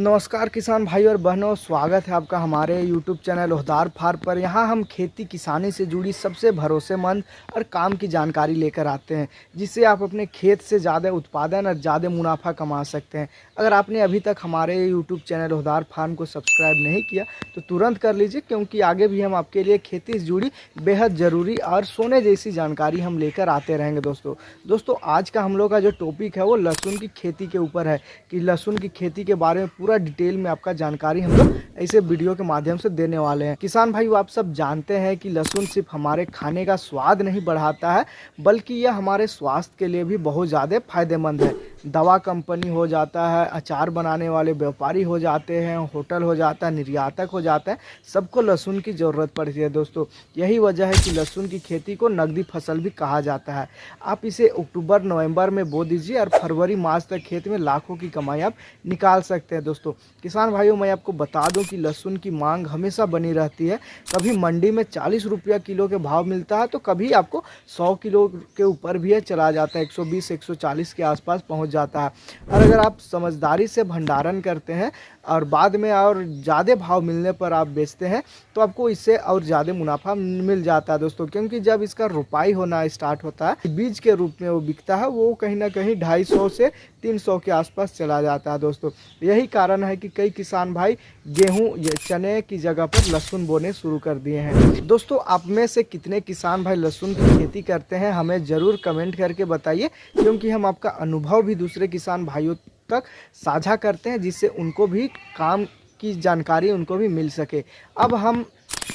नमस्कार किसान भाई और बहनों, स्वागत है आपका हमारे YouTube चैनल ओहदार फार्म पर। यहाँ हम खेती किसानी से जुड़ी सबसे भरोसेमंद और काम की जानकारी लेकर आते हैं, जिससे आप अपने खेत से ज़्यादा उत्पादन और ज़्यादा मुनाफा कमा सकते हैं। अगर आपने अभी तक हमारे YouTube चैनल ओहदार फार्म को सब्सक्राइब नहीं किया तो तुरंत कर लीजिए, क्योंकि आगे भी हम आपके लिए खेती से जुड़ी बेहद ज़रूरी और सोने जैसी जानकारी हम लेकर आते रहेंगे। दोस्तों आज का हम लोग का जो टॉपिक है वो लहसुन की खेती के ऊपर है कि लहसुन की खेती के बारे में पूरा डिटेल में आपका जानकारी हम लोग ऐसे वीडियो के माध्यम से देने वाले हैं। किसान भाई, आप सब जानते हैं कि लहसुन सिर्फ हमारे खाने का स्वाद नहीं बढ़ाता है, बल्कि यह हमारे स्वास्थ्य के लिए भी बहुत ज़्यादा फायदेमंद है। दवा कंपनी हो जाता है, अचार बनाने वाले व्यापारी हो जाते हैं, होटल हो जाता है, निर्यातक हो जाता है, सबको लहसुन की ज़रूरत पड़ती है। दोस्तों यही वजह है कि लहसुन की खेती को नकदी फसल भी कहा जाता है। आप इसे अक्टूबर नवंबर में बो दीजिए और फरवरी मार्च तक खेत में लाखों की कमाई आप निकाल सकते हैं। दोस्तों किसान भाइयों, मैं आपको बता दूं कि लहसुन की मांग हमेशा बनी रहती है। कभी मंडी में 40 रुपया किलो के भाव मिलता है, तो कभी आपको 100 किलो के ऊपर भी चला जाता है, 120-140 के आसपास पहुंच जाता है। और अगर आप समझदारी से भंडारण करते हैं और बाद में और ज़्यादा भाव मिलने पर आप बेचते हैं, तो आपको इससे और ज़्यादा मुनाफा मिल जाता है। दोस्तों क्योंकि जब इसका रोपाई होना स्टार्ट होता है, बीज के रूप में वो बिकता है, वो कहीं ना कहीं 250 से 300 के आसपास चला जाता है। दोस्तों यही कारण है कि कई किसान भाई गेहूं या चने की जगह पर लहसुन बोने शुरू कर दिए हैं। दोस्तों आप में से कितने किसान भाई लहसुन की खेती करते हैं, हमें ज़रूर कमेंट करके बताइए, क्योंकि हम आपका अनुभव भी दूसरे किसान भाइयों तक साझा करते हैं, जिससे उनको भी काम की जानकारी उनको भी मिल सके। अब हम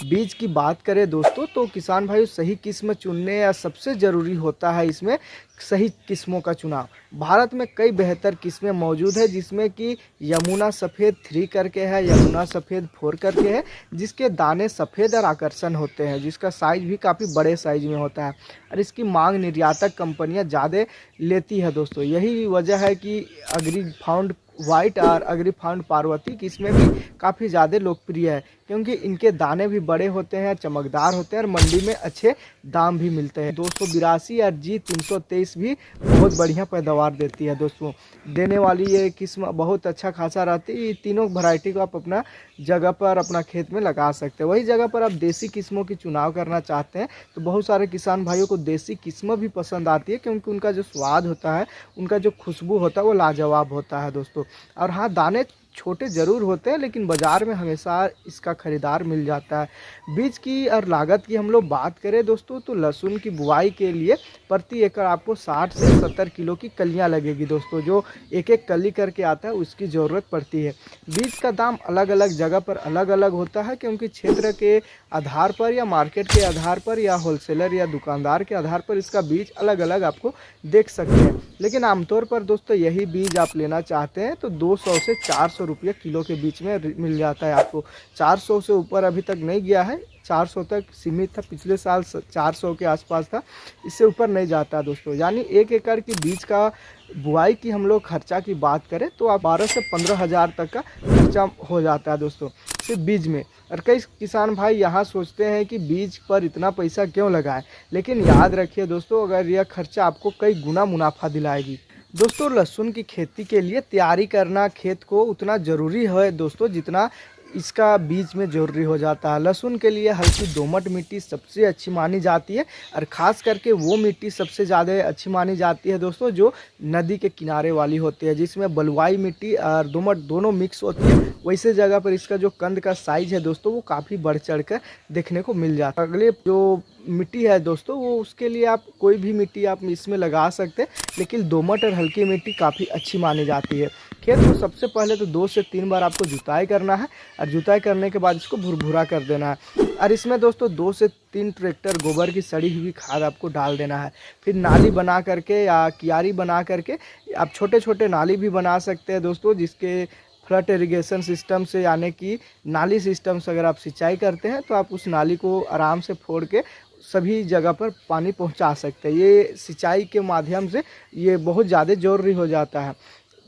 बीज की बात करें दोस्तों, तो किसान भाई सही किस्म चुनने या सबसे ज़रूरी होता है इसमें सही किस्मों का चुनाव। भारत में कई बेहतर किस्में मौजूद है, जिसमें कि यमुना सफ़ेद 3 करके है, यमुना सफ़ेद 4 करके है, जिसके दाने सफ़ेद और आकर्षण होते हैं, जिसका साइज़ भी काफ़ी बड़े साइज में होता है और इसकी मांग निर्यातक कंपनियां ज़्यादा लेती है। दोस्तों यही वजह है कि अग्रीफाउंड वाइट और अग्रीफाउंड पार्वती किस्में भी काफ़ी ज़्यादा लोकप्रिय है, क्योंकि इनके दाने भी बड़े होते हैं, चमकदार होते हैं और मंडी में अच्छे दाम भी मिलते हैं। 282 और G323 भी बहुत बढ़िया पैदावार देती है। दोस्तों देने वाली ये किस्म बहुत अच्छा खासा रहती है। ये तीनों वैरायटी को आप अपना जगह पर अपना खेत में लगा सकते हैं। वही जगह पर आप देसी किस्मों की चुनाव करना चाहते हैं तो बहुत सारे किसान भाइयों को देसी किस्म भी पसंद आती है, क्योंकि उनका जो स्वाद होता है, उनका जो खुशबू होता है वो लाजवाब होता है। दोस्तों और हाँ, दाने छोटे ज़रूर होते हैं, लेकिन बाज़ार में हमेशा इसका ख़रीदार मिल जाता है। बीज की और लागत की हम लोग बात करें दोस्तों, तो लहसुन की बुआई के लिए प्रति एकड़ आपको 60 से 70 किलो की कलियां लगेगी। दोस्तों जो एक एक कली करके आता है उसकी ज़रूरत पड़ती है। बीज का दाम अलग अलग जगह पर अलग अलग होता है, क्योंकि क्षेत्र के आधार पर या मार्केट के आधार पर या होलसेलर या दुकानदार के आधार पर इसका बीज अलग अलग आपको देख सकते हैं। लेकिन आमतौर पर दोस्तों यही बीज आप लेना चाहते हैं तो 200 से 400 रुपये किलो के बीच में मिल जाता है आपको। 400 से ऊपर अभी तक नहीं गया है, 400 तक सीमित था, पिछले साल 400 के आसपास था, इससे ऊपर नहीं जाता दोस्तों। यानी 1 एकड़ की बीज का बुआई की हम लोग खर्चा की बात करें तो आप 12 से 15 हज़ार तक का खर्चा हो जाता है दोस्तों सिर्फ बीज में। और कई किसान भाई यहाँ सोचते हैं कि बीज पर इतना पैसा क्यों लगाएं, लेकिन याद रखिए दोस्तों, अगर यह खर्चा आपको कई गुना मुनाफा दिलाएगी। दोस्तों लहसुन की खेती के लिए तैयारी करना खेत को उतना ज़रूरी है दोस्तों, जितना इसका बीज में ज़रूरी हो जाता है। लहसुन के लिए हल्की दोमट मिट्टी सबसे अच्छी मानी जाती है, और ख़ास करके वो मिट्टी सबसे ज़्यादा अच्छी मानी जाती है दोस्तों जो नदी के किनारे वाली होती है, जिसमें बलुआई मिट्टी और दोमट दोनों मिक्स होती है। वैसे जगह पर इसका जो कंद का साइज़ है दोस्तों वो काफ़ी बढ़ चढ़ कर देखने को मिल जाता है। अगले जो मिट्टी है दोस्तों, वो उसके लिए आप कोई भी मिट्टी आप इसमें लगा सकते हैं, लेकिन दोमट और हल्की मिट्टी काफ़ी अच्छी मानी जाती है। खेत को सबसे पहले तो 2 से 3 बार आपको जुताई करना है, और जुताई करने के बाद इसको भुरभुरा कर देना है, और इसमें दोस्तों 2 से 3 ट्रैक्टर गोबर की सड़ी हुई खाद आपको डाल देना है। फिर नाली बना करके या कियारी बना करके आप छोटे छोटे नाली भी बना सकते हैं दोस्तों, जिसके फ्लड इरिगेशन सिस्टम से, यानी कि नाली सिस्टम से अगर आप सिंचाई करते हैं तो आप उस नाली को आराम से फोड़ के सभी जगह पर पानी पहुंचा सकते हैं। ये सिंचाई के माध्यम से ये बहुत ज़्यादा ज़रूरी हो जाता है,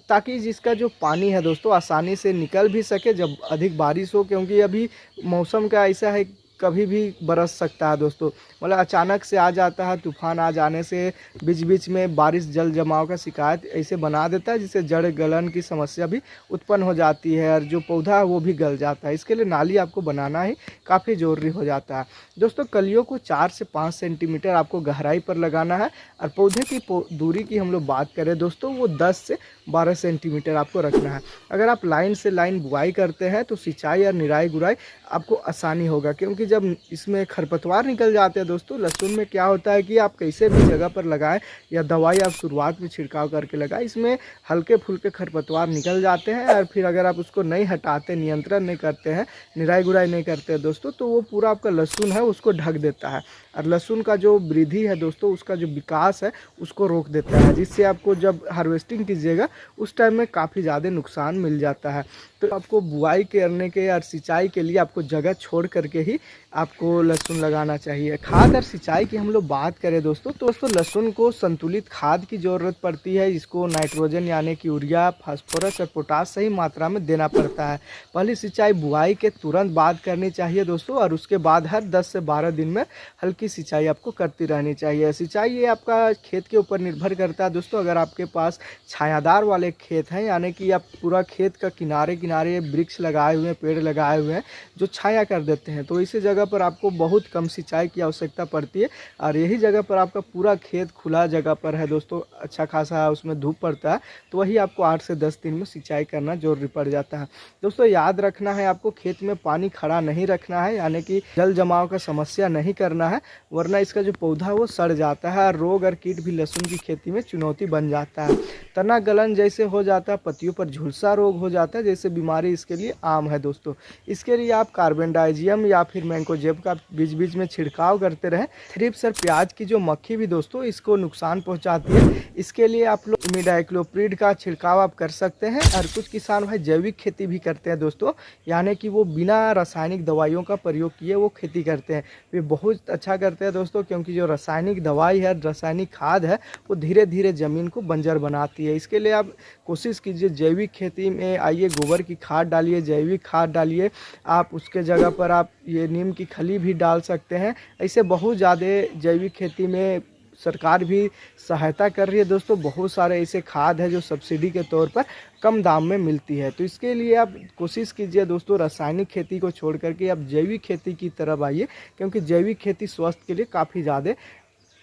ताकि जिसका जो पानी है दोस्तों आसानी से निकल भी सके जब अधिक बारिश हो, क्योंकि अभी मौसम का ऐसा है कभी भी बरस सकता है दोस्तों। मतलब अचानक से आ जाता है, तूफान आ जाने से बीच बीच में बारिश जल जमाव का शिकायत ऐसे बना देता है, जिससे जड़ गलन की समस्या भी उत्पन्न हो जाती है और जो पौधा है वो भी गल जाता है। इसके लिए नाली आपको बनाना ही काफ़ी ज़रूरी हो जाता है दोस्तों। कलियों को 4 से 5 सेंटीमीटर आपको गहराई पर लगाना है और पौधे की दूरी की हम लोग बात करें दोस्तों, वो 10 से 12 सेंटीमीटर आपको रखना है। अगर आप लाइन से लाइन बुआई करते हैं तो सिंचाई और निराई गुड़ाई आपको आसानी होगा, क्योंकि जब इसमें खरपतवार निकल जाते हैं दोस्तों, लहसुन में क्या होता है कि आप कैसे भी जगह पर लगाएं या दवाई आप शुरुआत में छिड़काव करके लगाएं, इसमें हल्के फुल्के खरपतवार निकल जाते हैं और फिर अगर आप उसको नहीं हटाते, नियंत्रण नहीं करते हैं, निराई गुड़ाई नहीं करते हैं दोस्तों, तो वो पूरा आपका लहसुन है उसको ढक देता है और लहसुन का जो वृद्धि है दोस्तों, उसका जो विकास है उसको रोक देता है, जिससे आपको जब हार्वेस्टिंग कीजिएगा उस टाइम में काफ़ी ज़्यादा नुकसान मिल जाता है। तो आपको बुआई करने के और सिंचाई के लिए आपको जगह छोड़ करके ही आपको लहसुन लगाना चाहिए। खाद और सिंचाई की हम लोग बात करें दोस्तों, तो लहसुन को संतुलित खाद की ज़रूरत पड़ती है। इसको नाइट्रोजन यानी कि यूरिया, फास्फोरस और पोटास सही मात्रा में देना पड़ता है। पहली सिंचाई बुआई के तुरंत बाद करनी चाहिए दोस्तों, और उसके बाद हर 10 से 12 दिन में हल्की सिंचाई आपको करती रहनी चाहिए। सिंचाई ये आपका खेत के ऊपर निर्भर करता है दोस्तों। अगर आपके पास छायादार वाले खेत हैं, यानी कि आप पूरा खेत का किनारे किनारे वृक्ष लगाए हुए हैं, पेड़ लगाए हुए हैं जो छाया कर देते हैं, तो इसी जगह पर आपको बहुत कम सिंचाई की आवश्यकता पड़ती है। और यही जगह पर आपका पूरा खेत खुला जगह पर है दोस्तों, अच्छा खासा उसमें धूप पड़ता है, तो वही आपको 8 से 10 दिन में सिंचाई करना जरूरी पड़ जाता है दोस्तों। याद रखना है आपको, खेत में पानी खड़ा नहीं रखना है, यानी कि जल जमाव का समस्या नहीं करना है, वरना इसका जो पौधा है वो सड़ जाता है और रोग और कीट भी लहसुन की खेती में चुनौती बन जाता है। तना गलन जैसे हो जाता है, पत्तियों पर झुलसा रोग हो जाता है, जैसे बीमारी इसके लिए आम है दोस्तों। इसके लिए आप कार्बेंडाइजियम या फिर मैंकोजेब का बीच बीच में छिड़काव करते रहें। थ्रिप्स और प्याज की जो मक्खी भी दोस्तों इसको नुकसान पहुंचाती है, इसके लिए आप लोग इमिडाक्लोप्रिड का छिड़काव आप कर सकते हैं। और कुछ किसान भाई जैविक खेती भी करते हैं दोस्तों, यानी कि वो बिना रासायनिक दवाइयों का प्रयोग किए वो खेती करते हैं। वे बहुत अच्छा करते हैं दोस्तों, क्योंकि जो रासायनिक दवाई है, रासायनिक खाद है, वो धीरे धीरे ज़मीन को बंजर बनाती है। इसके लिए आप कोशिश कीजिए जैविक खेती में आइए, गोबर की खाद डालिए, जैविक खाद डालिए। आप उसके जगह पर आप ये नीम की खली भी डाल सकते हैं। ऐसे बहुत ज़्यादा जैविक खेती में सरकार भी सहायता कर रही है दोस्तों। बहुत सारे ऐसे खाद है जो सब्सिडी के तौर पर कम दाम में मिलती है, तो इसके लिए आप कोशिश कीजिए दोस्तों, रासायनिक खेती को छोड़ करके आप जैविक खेती की तरफ आइए, क्योंकि जैविक खेती स्वास्थ्य के लिए काफ़ी ज़्यादा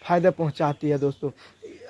फ़ायदा पहुंचाती है दोस्तों।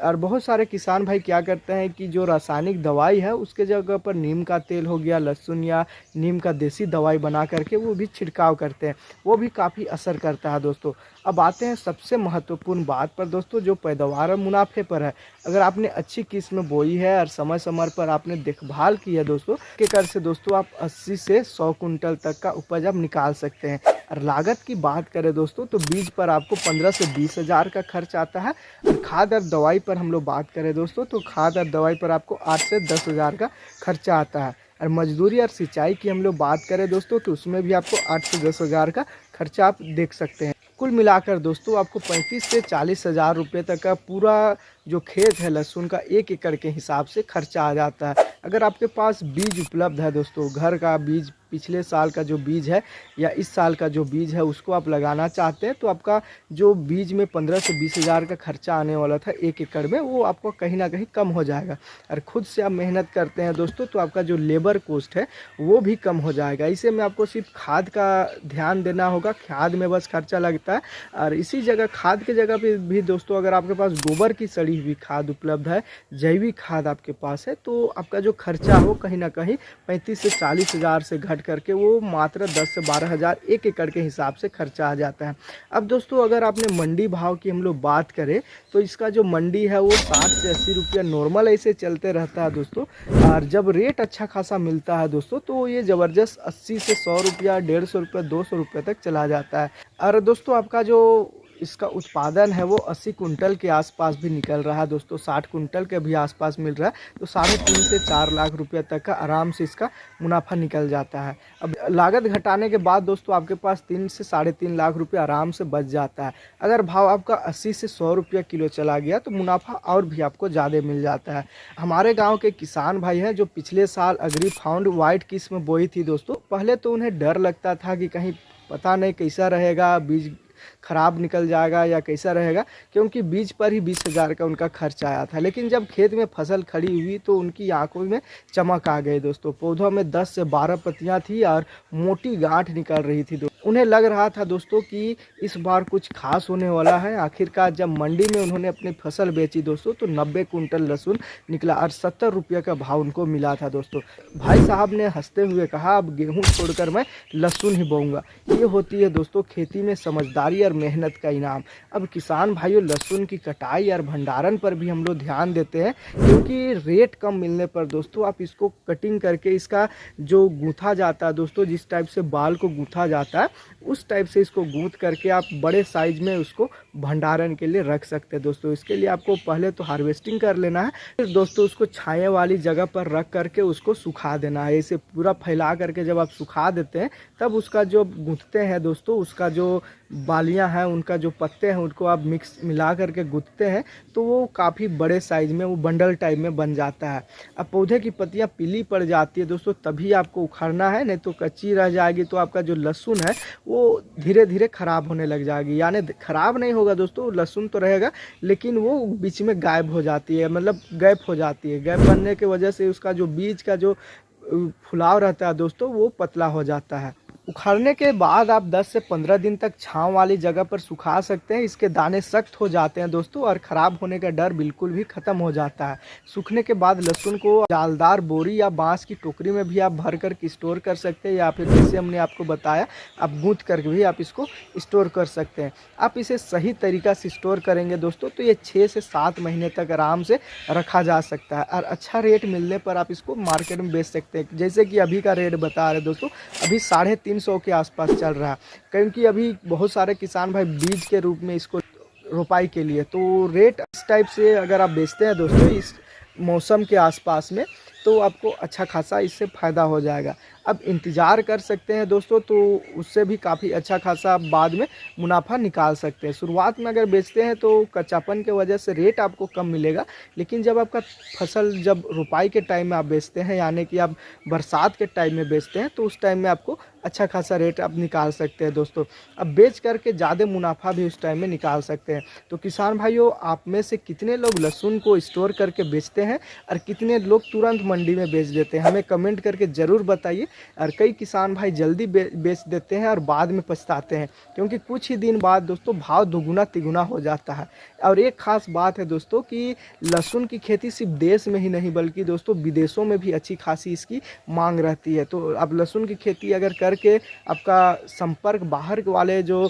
और बहुत सारे किसान भाई क्या करते हैं कि जो रासायनिक दवाई है उसके जगह पर नीम का तेल हो गया, लहसुन या नीम का देसी दवाई बना करके वो भी छिड़काव करते हैं, वो भी काफ़ी असर करता है दोस्तों। अब आते हैं सबसे महत्वपूर्ण बात पर दोस्तों, जो पैदावार और मुनाफे पर है। अगर आपने अच्छी किस्म बोई है और समय समय पर आपने देखभाल की है दोस्तों, के कर से दोस्तों आप 80 से 100 कुंटल तक का उपज आप निकाल सकते हैं। और लागत की बात करें दोस्तों, तो बीज पर आपको 15 से 20 हज़ार का खर्च आता है। और खाद और दवाई पर हम लोग बात करें दोस्तों, तो खाद और दवाई पर आपको 8 से 10 हज़ार का खर्चा आता है। और मजदूरी और सिंचाई की हम लोग बात करें दोस्तों, तो उसमें भी आपको 8 से 10 हज़ार का खर्चा आप देख सकते हैं। कुल मिलाकर दोस्तों आपको 35 से 40 हज़ार रुपये तक का पूरा जो खेत है लहसुन का 1 एकड़ के हिसाब से खर्चा आ जाता है। अगर आपके पास बीज उपलब्ध है दोस्तों, घर का बीज, पिछले साल का जो बीज है या इस साल का जो बीज है उसको आप लगाना चाहते हैं, तो आपका जो बीज में 15 से 20 हज़ार का खर्चा आने वाला था 1 एकड़ में, वो आपको कहीं ना कहीं कम हो जाएगा। और खुद से आप मेहनत करते हैं दोस्तों, तो आपका जो लेबर कॉस्ट है वो भी कम हो जाएगा। इसे में आपको सिर्फ खाद का ध्यान देना होगा, खाद में बस खर्चा लगता है। और इसी जगह खाद के जगह पे भी दोस्तों, अगर आपके पास गोबर की सड़ी हुई खाद उपलब्ध है, जैविक खाद आपके पास है, तो आपका जो खर्चा हो कहीं ना कहीं 35 से 40 हज़ार से घट करके वो मात्र 10 से 12 हज़ार 1 एकड़ के हिसाब से खर्चा आ जाता है। अब दोस्तों अगर आपने मंडी भाव की हम लोग बात करें, तो इसका जो मंडी है वो 60 से 80 रुपया नॉर्मल ऐसे चलते रहता है दोस्तों। और जब रेट अच्छा खासा मिलता है दोस्तों, तो ये ज़बरदस्त 80 से 100 रुपया, 150 रुपया, 200 रुपये तक चला जाता है। और दोस्तों आपका जो इसका उत्पादन है वो 80 कुंटल के आसपास भी निकल रहा है दोस्तों, 60 कुंटल के भी आसपास मिल रहा है, तो 3.5 से 4 लाख रुपए तक का आराम से इसका मुनाफा निकल जाता है। अब लागत घटाने के बाद दोस्तों आपके पास 3 से 3.5 लाख रुपए आराम से बच जाता है। अगर भाव आपका 80 से 100 रुपया किलो चला गया तो मुनाफा और भी आपको ज़्यादा मिल जाता है। हमारे गाँव के किसान भाई हैं जो पिछले साल अग्री फाउंड वाइट किस्म बोई थी दोस्तों, पहले तो उन्हें डर लगता था कि कहीं पता नहीं कैसा रहेगा, बीज खराब निकल जाएगा या कैसा रहेगा, क्योंकि बीज पर ही 20,000 का उनका खर्च आया था। लेकिन जब खेत में फसल खड़ी हुई तो उनकी आंखों में चमक आ गई दोस्तों। पौधों में 10 से 12 पत्तियां थी और मोटी गांठ निकल रही थी। उन्हें लग रहा था दोस्तों कि इस बार कुछ खास होने वाला है। आखिरकार जब मंडी में उन्होंने अपनी फसल बेची दोस्तों तो 90 कुंटल लहसुन निकला और 70 रुपये का भाव उनको मिला था दोस्तों। भाई साहब ने हंसते हुए कहा, अब गेहूं छोड़कर मैं लहसुन ही बोऊंगा। ये होती है दोस्तों खेती में समझदारी और मेहनत का इनाम। अब किसान भाइयों, लहसुन की कटाई और भंडारण पर भी हम लोग ध्यान देते हैं, क्योंकि रेट कम मिलने पर दोस्तों आप इसको कटिंग करके इसका जो गूंथा जाता है दोस्तों, जिस टाइप से बाल को गूंथा जाता है उस टाइप से इसको गूंथ करके आप बड़े साइज में उसको भंडारण के लिए रख सकते हैं दोस्तों। इसके लिए आपको पहले तो हार्वेस्टिंग कर लेना है, फिर दोस्तों उसको छाया वाली जगह पर रख करके उसको सुखा देना है। इसे पूरा फैला करके जब आप सुखा देते हैं तब उसका जो गूंथते हैं दोस्तों, उसका जो बालियां हैं, उनका जो पत्ते हैं, उनको आप मिला करके गूंथते हैं तो वो काफ़ी बड़े साइज में वो बंडल टाइप में बन जाता है। अब पौधे की पत्तियां पीली पड़ जाती है दोस्तों, तभी आपको उखाड़ना है, नहीं तो कच्ची रह जाएगी तो आपका जो लहसुन है वो धीरे धीरे ख़राब होने लग जाएगी। यानी ख़राब नहीं होगा दोस्तों, लहसुन तो रहेगा लेकिन वो बीच में गायब हो जाती है, मतलब गैप हो जाती है। गैप बनने की वजह से उसका जो बीज का जो फुलाव रहता है दोस्तों वो पतला हो जाता है। उखाड़ने के बाद आप 10 से 15 दिन तक छांव वाली जगह पर सुखा सकते हैं। इसके दाने सख्त हो जाते हैं दोस्तों और ख़राब होने का डर बिल्कुल भी ख़त्म हो जाता है। सूखने के बाद लहसुन को जालदार बोरी या बांस की टोकरी में भी आप भर कर के स्टोर कर सकते हैं, या फिर जैसे हमने आपको बताया आप गूंथ करके भी आप इसको स्टोर कर सकते हैं। आप इसे सही तरीक़ा से स्टोर करेंगे दोस्तों तो ये 6 से 7 महीने तक आराम से रखा जा सकता है और अच्छा रेट मिलने पर आप इसको मार्केट में बेच सकते हैं। जैसे कि अभी का रेट बता रहे दोस्तों, अभी 350 के आसपास चल रहा है, क्योंकि अभी बहुत सारे किसान भाई बीज के रूप में इसको रोपाई के लिए, तो रेट इस टाइप से अगर आप बेचते हैं दोस्तों इस मौसम के आसपास में तो आपको अच्छा खासा इससे फ़ायदा हो जाएगा। अब इंतज़ार कर सकते हैं दोस्तों, तो उससे भी काफ़ी अच्छा खासा बाद में मुनाफा निकाल सकते हैं। शुरुआत में अगर बेचते हैं तो कच्चापन के वजह से रेट आपको कम मिलेगा, लेकिन जब आपका फसल जब रुपाई के टाइम में आप बेचते हैं, यानी कि आप बरसात के टाइम में बेचते हैं, तो उस टाइम में आपको अच्छा खासा रेट आप निकाल सकते हैं दोस्तों। अब बेच करके ज़्यादा मुनाफा भी उस टाइम में निकाल सकते हैं। तो किसान भाइयों, आप में से कितने लोग लहसुन को स्टोर करके बेचते हैं और कितने लोग तुरंत मंडी में बेच देते हैं, हमें कमेंट करके ज़रूर बताइए। और कई किसान भाई जल्दी बेच देते हैं और बाद में पछताते हैं, क्योंकि कुछ ही दिन बाद दोस्तों भाव दुगुना तिगुना हो जाता है। और एक ख़ास बात है दोस्तों कि लहसुन की खेती सिर्फ देश में ही नहीं बल्कि दोस्तों विदेशों में भी अच्छी खासी इसकी मांग रहती है। तो आप लहसुन की खेती अगर करके आपका संपर्क बाहर वाले जो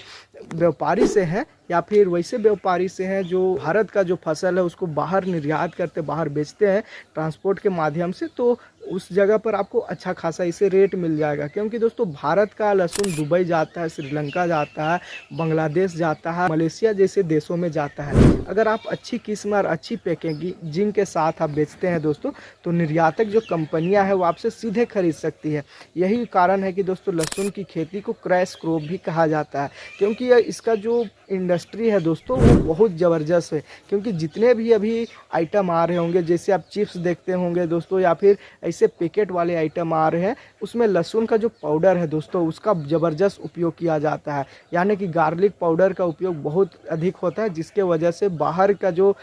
व्यापारी से है या फिर वैसे व्यापारी से हैं जो भारत का जो फसल है उसको बाहर निर्यात करते, बाहर बेचते हैं ट्रांसपोर्ट के माध्यम से, तो उस जगह पर आपको अच्छा खासा इसे रेट मिल जाएगा। क्योंकि दोस्तों भारत का लहसुन दुबई जाता है, श्रीलंका जाता है, बांग्लादेश जाता है, मलेशिया जैसे देशों में जाता है। अगर आप अच्छी किस्म और अच्छी पैकेजिंग के साथ आप बेचते हैं दोस्तों, तो निर्यातक जो कंपनियां हैं वो आपसे सीधे खरीद सकती है। यही कारण है कि दोस्तों लहसुन की खेती को क्रैश क्रॉप भी कहा जाता है, क्योंकि इसका जो इंडस्ट्री है दोस्तों वो बहुत ज़बरदस्त है। क्योंकि जितने भी अभी आइटम आ रहे होंगे, जैसे आप चिप्स देखते होंगे दोस्तों या फिर ऐसे पैकेट वाले आइटम आ रहे हैं, उसमें लहसुन का जो पाउडर है दोस्तों उसका ज़बरदस्त उपयोग किया जाता है। यानी कि गार्लिक पाउडर का उपयोग बहुत अधिक होता है, जिसके वजह से बाहर का जो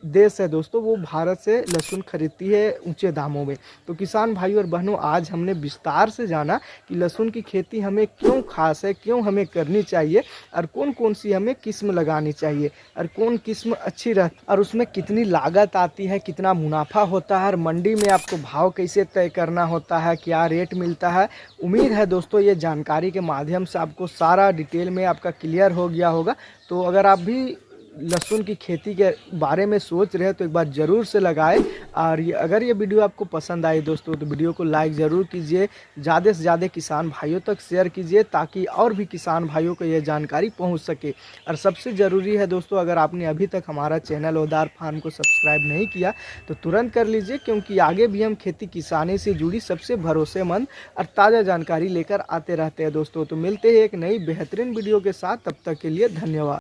देश है दोस्तों वो भारत से लहसुन खरीदती है ऊंचे दामों में। तो किसान भाई और बहनों, आज हमने विस्तार से जाना कि लहसुन की खेती हमें क्यों खास है, क्यों हमें करनी चाहिए और कौन कौन सी हमें किस्म लगानी चाहिए और कौन किस्म अच्छी रहती और उसमें कितनी लागत आती है, कितना मुनाफा होता है और मंडी में आपको भाव कैसे तय करना होता है, क्या रेट मिलता है। उम्मीद है दोस्तों ये जानकारी के माध्यम से आपको सारा डिटेल में आपका क्लियर हो गया होगा। तो अगर आप भी लहसुन की खेती के बारे में सोच रहे हैं तो एक बार ज़रूर से लगाएं। और अगर ये वीडियो आपको पसंद आई दोस्तों तो वीडियो को लाइक ज़रूर कीजिए, ज़्यादा से ज़्यादा किसान भाइयों तक शेयर कीजिए ताकि और भी किसान भाइयों को ये जानकारी पहुंच सके। और सबसे ज़रूरी है दोस्तों, अगर आपने अभी तक हमारा चैनल ओहदार फार्म को सब्सक्राइब नहीं किया तो तुरंत कर लीजिए, क्योंकि आगे भी हम खेती किसानी से जुड़ी सबसे भरोसेमंद और ताज़ा जानकारी लेकर आते रहते हैं दोस्तों। तो मिलते हैं एक नई बेहतरीन वीडियो के साथ, तब तक के लिए धन्यवाद।